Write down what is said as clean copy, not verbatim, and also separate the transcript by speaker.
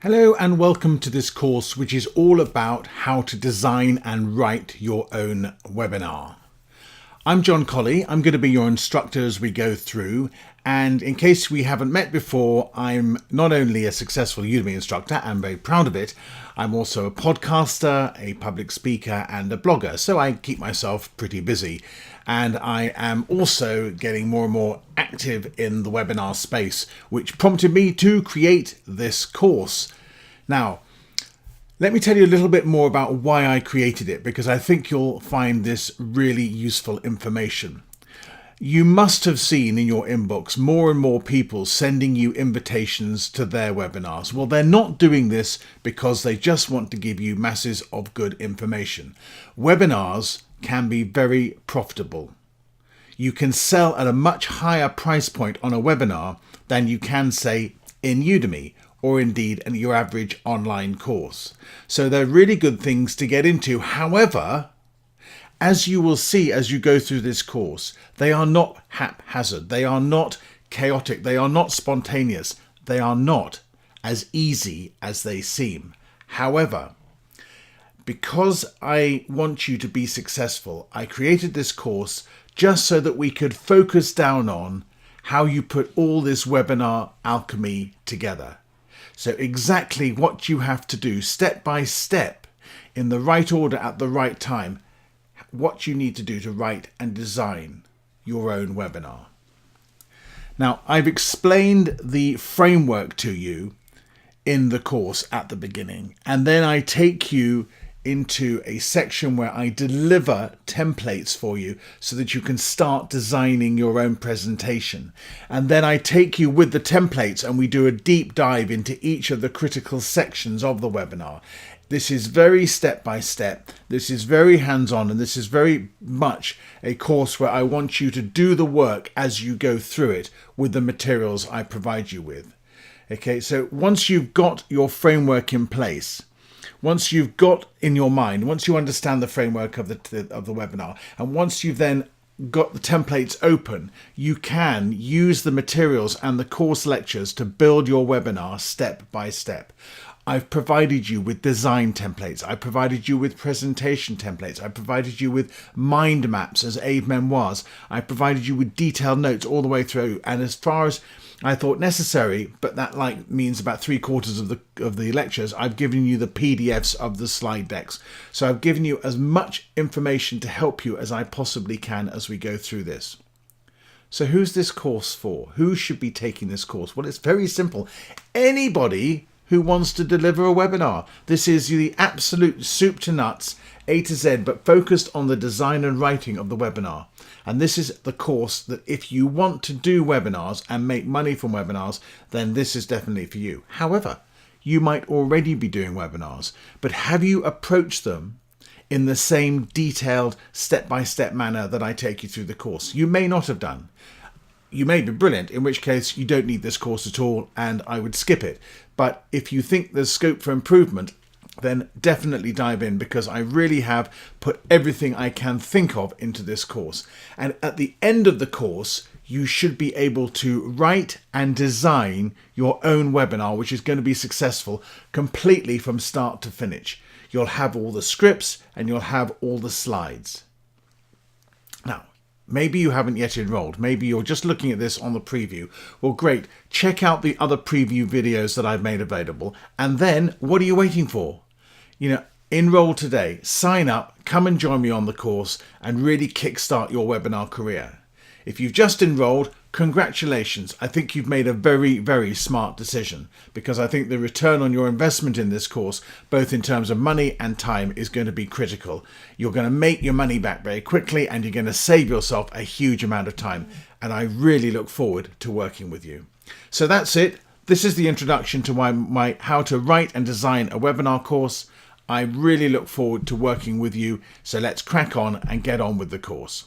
Speaker 1: Hello and welcome to this course, which is all about how to design and write your own webinar. I'm John Colley. I'm going to be your instructor as we go through, and in case we haven't met before, I'm not only a successful Udemy instructor, I'm very proud of it, I'm also a podcaster, a public speaker and a blogger, so I keep myself pretty busy. And I am also getting more and more active in the webinar space, which prompted me to create this course. Now, let me tell you a little bit more about why I created it, because I think you'll find this really useful information. You must have seen in your inbox more and more people sending you invitations to their webinars. Well, they're not doing this because they just want to give you masses of good information. Webinars can be very profitable. You can sell at a much higher price point on a webinar than you can, say, in Udemy, or indeed in your average online course. So they're really good things to get into. However, as you will see as you go through this course, they are not haphazard, they are not chaotic, they are not spontaneous, they are not as easy as they seem. However, because I want you to be successful, I created this course just so that we could focus down on how you put all this webinar alchemy together. So exactly what you have to do step by step in the right order at the right time, what you need to do to write and design your own webinar. Now, I've explained the framework to you in the course at the beginning, and then I take you into a section where I deliver templates for you so that you can start designing your own presentation. And then I take you with the templates and we do a deep dive into each of the critical sections of the webinar. This is very step by step, this is very hands-on, and this is very much a course where I want you to do the work as you go through it with the materials I provide you with. Okay, so once you've got your framework in place, once you've got in your mind, once you understand the framework of the webinar, and once you've then got the templates open, you can use the materials and the course lectures to build your webinar step by step. I've provided you with design templates. I provided you with presentation templates. I provided you with mind maps as Aid Memoirs. I provided you with detailed notes all the way through. And as far as I thought necessary, but that means about 3/4 of the lectures, I've given you the PDFs of the slide decks. So I've given you as much information to help you as I possibly can as we go through this. So who's this course for? Who should be taking this course? Well, it's very simple. Anybody who wants to deliver a webinar. This is the absolute soup to nuts, A to Z, but focused on the design and writing of the webinar. And this is the course that if you want to do webinars and make money from webinars, then this is definitely for you. However, you might already be doing webinars, but have you approached them in the same detailed step-by-step manner that I take you through the course? You may not have done. You may be brilliant, in which case you don't need this course at all and I would skip it. But if you think there's scope for improvement, then definitely dive in, because I really have put everything I can think of into this course. And at the end of the course, you should be able to write and design your own webinar, which is going to be successful completely from start to finish. You'll have all the scripts and you'll have all the slides. Now, maybe you haven't yet enrolled. Maybe you're just looking at this on the preview. Well, great. Check out the other preview videos that I've made available. And then what are you waiting for? Enroll today, sign up, come and join me on the course and really kickstart your webinar career. If you've just enrolled, congratulations. I think you've made a very, very smart decision, because I think the return on your investment in this course, both in terms of money and time, is going to be critical. You're going to make your money back very quickly and you're going to save yourself a huge amount of time. And I really look forward to working with you. So that's it. This is the introduction to my how to write and design a webinar course. I really look forward to working with you. So let's crack on and get on with the course.